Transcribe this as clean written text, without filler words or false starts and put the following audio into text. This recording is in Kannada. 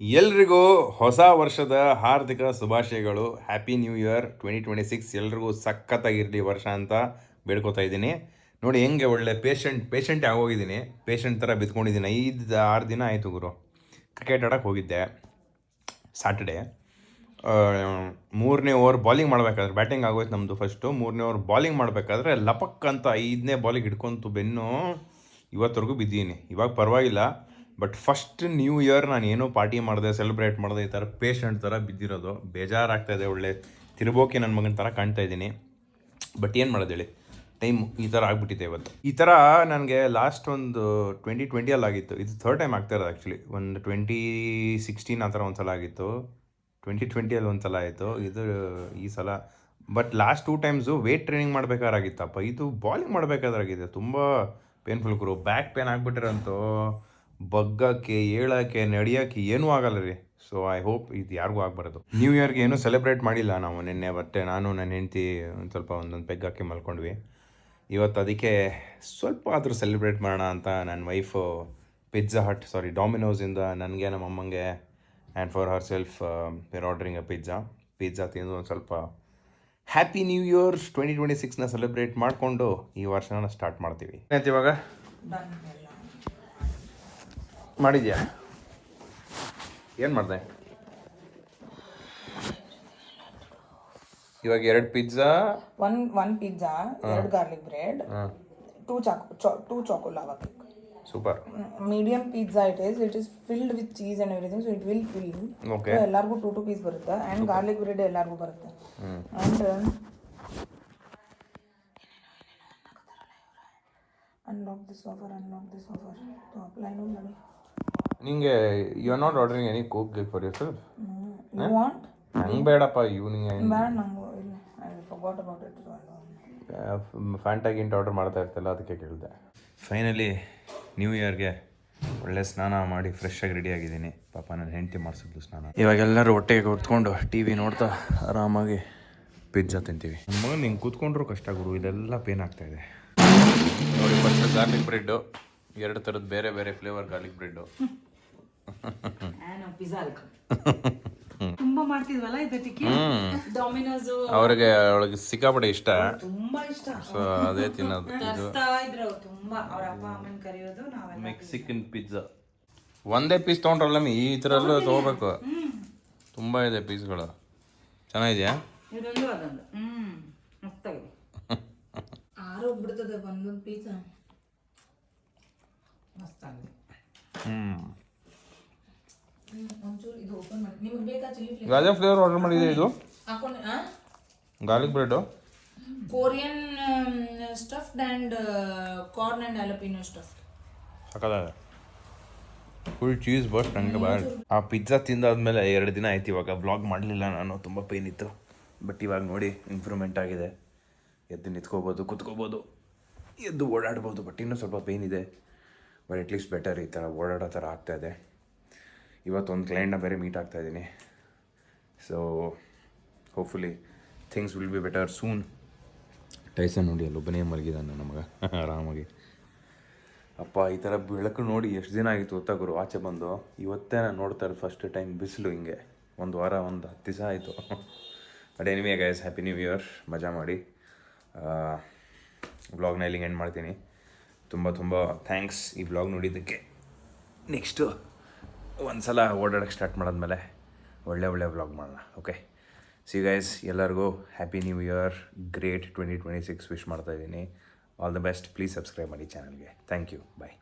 ಎಲ್ರಿಗೂ ಹೊಸ ವರ್ಷದ ಹಾರ್ದಿಕ ಶುಭಾಶಯಗಳು. Happy new year 2026. ಎಲ್ರಿಗೂ ಸಖತ್ತಾಗಿರಲಿ ವರ್ಷ ಅಂತ ಬೇಡ್ಕೊತಾ ಇದ್ದೀನಿ. ನೋಡಿ ಹೆಂಗೆ ಒಳ್ಳೆ ಪೇಷಂಟ್ ಆಗೋಗಿದ್ದೀನಿ. ಪೇಷಂಟ್ ಥರ ಬಿದ್ಕೊಂಡಿದ್ದೀನಿ. 5-6 ದಿನ ಆಯಿತು ಗುರು. ಕ್ರಿಕೆಟ್ ಆಡೋಕ್ಕೆ ಹೋಗಿದ್ದೆ ಸ್ಯಾಟರ್ಡೆ. 3ನೇ ಓವರ್ ಬಾಲಿಂಗ್ ಮಾಡಬೇಕಾದ್ರೆ, ಬ್ಯಾಟಿಂಗ್ ಆಗೋಯ್ತು ನಮ್ಮದು ಫಸ್ಟು. 3ನೇ ಓವರ್ ಬಾಲಿಂಗ್ ಮಾಡಬೇಕಾದ್ರೆ ಲಪಕ್ ಅಂತ 5ನೇ ಬಾಲಿಗೆ ಹಿಡ್ಕೊಂತು ಬೆನ್ನು. ಇವತ್ತರೆಗೂ ಬಿದ್ದೀನಿ. ಇವಾಗ ಪರವಾಗಿಲ್ಲ. ಬಟ್ ಫಸ್ಟ್ ನ್ಯೂ ಇಯರ್ ನಾನು ಏನೋ ಪಾರ್ಟಿ ಮಾಡಿದೆ, ಸೆಲೆಬ್ರೇಟ್ ಮಾಡಿದೆ, ಈ ಥರ ಪೇಷಂಟ್ ಥರ ಬಿದ್ದಿರೋದು ಬೇಜಾರಾಗ್ತಾಯಿದೆ. ಒಳ್ಳೆ ತಿರುಬೋಕೆ ನನ್ನ ಮಗನ ಥರ ಕಾಣ್ತಾ ಇದ್ದೀನಿ. ಬಟ್ ಏನು ಮಾಡೋದು ಹೇಳಿ, ಟೈಮು ಈ ಥರ ಆಗಿಬಿಟ್ಟಿದೆ ಇವತ್ತು. ಈ ಥರ ನನಗೆ ಲಾಸ್ಟ್ ಒಂದು 2020 ಆಗಿತ್ತು. ಇದು ಥರ್ಡ್ ಟೈಮ್ ಆಗ್ತಾ ಇರೋದು ಆ್ಯಕ್ಚುಲಿ. ಒಂದು 2016 ಆ ಥರ ಒಂದು ಸಲ ಆಗಿತ್ತು, 2020 ಒಂದು ಸಲ ಆಯಿತು, ಇದು ಈ ಸಲ. But last 2 times weight training ಮಾಡಬೇಕಾಗಿತ್ತಪ್ಪ. ಇದು ಬಾಲಿಂಗ್ ಮಾಡಬೇಕಾದ್ರಾಗಿದೆ. ತುಂಬ ಪೇನ್ಫುಲ್ ಗುರು. ಬ್ಯಾಕ್ ಪೇನ್ ಆಗಿಬಿಟ್ಟಿರೋಂತೂ ಬಗ್ಗಕ್ಕೆ, ಏಳೋಕ್ಕೆ, ನಡೆಯೋಕ್ಕೆ ಏನೂ ಆಗಲ್ಲ ರೀ. ಸೊ ಐ ಹೋಪ್ ಇದು ಯಾರಿಗೂ ಆಗಬಾರ್ದು. ನ್ಯೂ ಇಯರ್ಗೆ ಏನೂ ಸೆಲೆಬ್ರೇಟ್ ಮಾಡಿಲ್ಲ ನಾವು ನಿನ್ನೆ. ಬಟ್ಟೆ ನಾನು ನನ್ನ ಹೆಂಡ್ತಿ ಒಂದು ಸ್ವಲ್ಪ ಒಂದೊಂದು ಪೆಗ್ ಹಾಕಿ ಮಲ್ಕೊಂಡ್ವಿ. ಇವತ್ತು ಅದಕ್ಕೆ ಸ್ವಲ್ಪ ಆದರೂ ಸೆಲೆಬ್ರೇಟ್ ಮಾಡೋಣ ಅಂತ ನನ್ನ ವೈಫು ಡಾಮಿನೋಸಿಂದ ನನಗೆ, ನಮ್ಮ ಅಮ್ಮಂಗೆ and for herself we're ordering a pizza ತಿಂದು ಒಂದು ಸ್ವಲ್ಪ ಹ್ಯಾಪಿ ನ್ಯೂ ಇಯರ್ 2026ನ ಸೆಲೆಬ್ರೇಟ್ ಮಾಡಿಕೊಂಡು ಈ ವರ್ಷನ ಸ್ಟಾರ್ಟ್ ಮಾಡ್ತೀವಿ. ಏನಂತ ಇವಾಗ ಮಾಡಿದ್ಯಾ? ಏನು ಮಾಡಿದೆ ಇವಾಗ? 2 pizza, one pizza, 2 garlic bread, 2 choco lava cake. Super. Medium pizza it is filled with cheese and everything, so it will fill. Okay. So ಎಲ್ಲರಿಗೂ 2 ಪೀಸ್ ಬರುತ್ತೆ. and garlic bread ಎಲ್ಲರಿಗೂ ಬರುತ್ತೆ. and unlock this offer. top line ಮಾಡಿ. ನಿಂಗೆ you are not ordering any coke for yourself? You want? ಹಂಗೆ ಬೇಡಪ್ಪ. ನಿಂಗೆ ಬೇಡ ನಂಗೂ ಇಲ್ಲ. I forgot about it. Fanta ಗಿಂಟ್ ಆರ್ಡರ್ ಮಾಡ್ತಾ ಇರ್ತಲ್ಲ, ಅದಕ್ಕೆ ಕೇಳಿದೆ. ಫೈನಲಿ ನ್ಯೂ ಇಯರ್ಗೆ ಒಳ್ಳೆ ಸ್ನಾನ ಮಾಡಿ ಫ್ರೆಶ್ ಆಗಿ ರೆಡಿ ಆಗಿದ್ದೀನಿ. ಪಾಪ ನನ್ನ ಹೆಂಡತಿ ಮಾಡಿಸಿದ್ಲು ಸ್ನಾನ. ಇವಾಗೆಲ್ಲರೂ ಹೊಟ್ಟೆಗೆ ಕೂತ್ಕೊಂಡು ಟಿ ವಿ ನೋಡ್ತಾ ಆರಾಮಾಗಿ ಪಿಜ್ಜಾ ತಿಂತೀವಿ. ನಮ್ಮ ಮಗನ ಹಿಂಗೆ ಕೂತ್ಕೊಂಡ್ರು ಕಷ್ಟ ಗುರು. ಇದೆಲ್ಲ ಪೇನ್ ಆಗ್ತಾಯಿದೆ ನೋಡಿ. ಫಸ್ಟ್ ಗಾರ್ಲಿಕ್ ಬ್ರೆಡ್ಡು, 2 ಥರದ ಬೇರೆ ಬೇರೆ ಫ್ಲೇವರ್ ಗಾರ್ಲಿಕ್ ಬ್ರೆಡ್ಡು. ತುಂಬಾ ಮಾಡ್ತಿದ್ವಲ್ಲ ಇದಕ್ಕೆ. ಡಾಮಿನೋಸ್ ಅವ್ರಿಗೆ ಅವಳಿಗೆ ಸಿಕ್ಕಾಪಟ್ಟೆ ಇಷ್ಟ, ತುಂಬಾ ಇಷ್ಟ. ಸೊ ಅದೇ ತಿನ್ನೋದು. ಇದು ತುಂಬಾ ಅವ್ರ ಅಪ್ಪ ಅಮ್ಮನ ಕರೆಯೋದು ನಾವೆಲ್ಲ. ಮೆಕ್ಸಿಕನ್ ಪಿಜ್ಜಾ ಒಂದೇ ಪೀಸ್ ತೊಗೊಂಡ್ರಲ್ಲ, ಈ ಥರಲ್ಲೂ ತೊಗೋಬೇಕು. ತುಂಬ ಇದೆ ಪೀಸ್ಗಳು. ಚೆನ್ನಾಗಿದೆಯಾ? ಇದೊಂದು ಅದೊಂದು ಮಸ್ತಾಗಿದೆ. ಆರೋಗ್ಬಿಡ್ತದೆ ಒಂದೊಂದು ಪೀಸ್. ಮಸ್ತಾಗಿದೆ. ಒಂಚೂರು ಇದು ಓಪನ್ ಮಾಡಿ. ನಿಮಗೆ ಬೇಕಾ ಚಿಲ್ಲಿ ಫ್ಲೇವರ್? ಯಾವ ಫ್ಲೇವರ್ ಆರ್ಡರ್ ಮಾಡಿದೆ? ಇದು ಹಾಕೊಂಡು garlic bread, Korean stuffed and corn and jalapeno stuff. ಸಾಕಾಗಿದೆ. ಫುಲ್ ಚೀಸ್ ಬಸ್ಟ್ ನನಗೆ ಬಾಳ. ಆ ಪಿಜ್ಜಾ ತಿಂದಾದ್ಮೇಲೆ 2 ದಿನ ಆಯ್ತು. ಇವಾಗ ವ್ಲಾಗ್ ಮಾಡಲಿಲ್ಲ ನಾನು, ತುಂಬ ಪೇನ್ ಇತ್ತು. ಬಟ್ ಇವಾಗ ನೋಡಿ ಇಂಪ್ರೂವ್ಮೆಂಟ್ ಆಗಿದೆ. ಎದ್ದು ನಿಂತ್ಕೋಬೋದು, ಕುತ್ಕೋಬೋದು, ಎದ್ದು ಓಡಾಡ್ಬೋದು. ಬಟ್ ಇನ್ನೂ ಸ್ವಲ್ಪ ಪೇನ್ ಇದೆ. But at least better. ಈ ಥರ ಓಡಾಡೋ ಥರ ಆಗ್ತಾಯಿದೆ. ಇವತ್ತೊಂದು ಕ್ಲೈಂಟ್ನ ಬೇರೆ ಮೀಟ್ ಆಗ್ತಾಯಿದ್ದೀನಿ. So hopefully things will be better soon. Tyson ನೋಡಿ ಅಲ್ಲೊಬ್ಬನೇ ಮಲಗಿದ್ದಾನೆ ನಮಗೆ ಆರಾಮಾಗಿ. ಅಪ್ಪ ಈ ಥರ ಬೆಳಕು ನೋಡಿ ಎಷ್ಟು ದಿನ ಆಗಿತ್ತು ಗೊತ್ತಾ ಗುರು ಆಚೆ ಬಂದು. ಇವತ್ತೇ ನಾನು ನೋಡ್ತಾ ಇರೋದು ಫಸ್ಟ್ ಟೈಮ್ ಬಿಸಿಲು ಹಿಂಗೆ. 1 ವಾರ 10 ದಿವಸ ಆಯಿತು. But anyway guys, happy new year. ಮಜಾ ಮಾಡಿ. ವ್ಲಾಗ್ನ ಇಲ್ಲಿಗೆ ಎಂಡ್ ಮಾಡ್ತೀನಿ. ತುಂಬ ಥ್ಯಾಂಕ್ಸ್ ಈ ವ್ಲಾಗ್ ನೋಡಿದ್ದಕ್ಕೆ. ನೆಕ್ಸ್ಟು ಒಂದು ಸಲ ಓಡಾಡೋಕ್ಕೆ ಸ್ಟಾರ್ಟ್ ಮಾಡಿದ್ಮೇಲೆ ಒಳ್ಳೆ ವ್ಲಾಗ್ ಮಾಡೋಣ. ಓಕೆ, ಸಿ ಗೈಸ್, ಎಲ್ಲರಿಗೂ happy new year, great 2026 wish ಮಾಡ್ತಾಯಿದ್ದೀನಿ. All the best. Please subscribe ಮಾಡಿ ಚಾನಲ್ಗೆ. Thank you. ಬಾಯ್.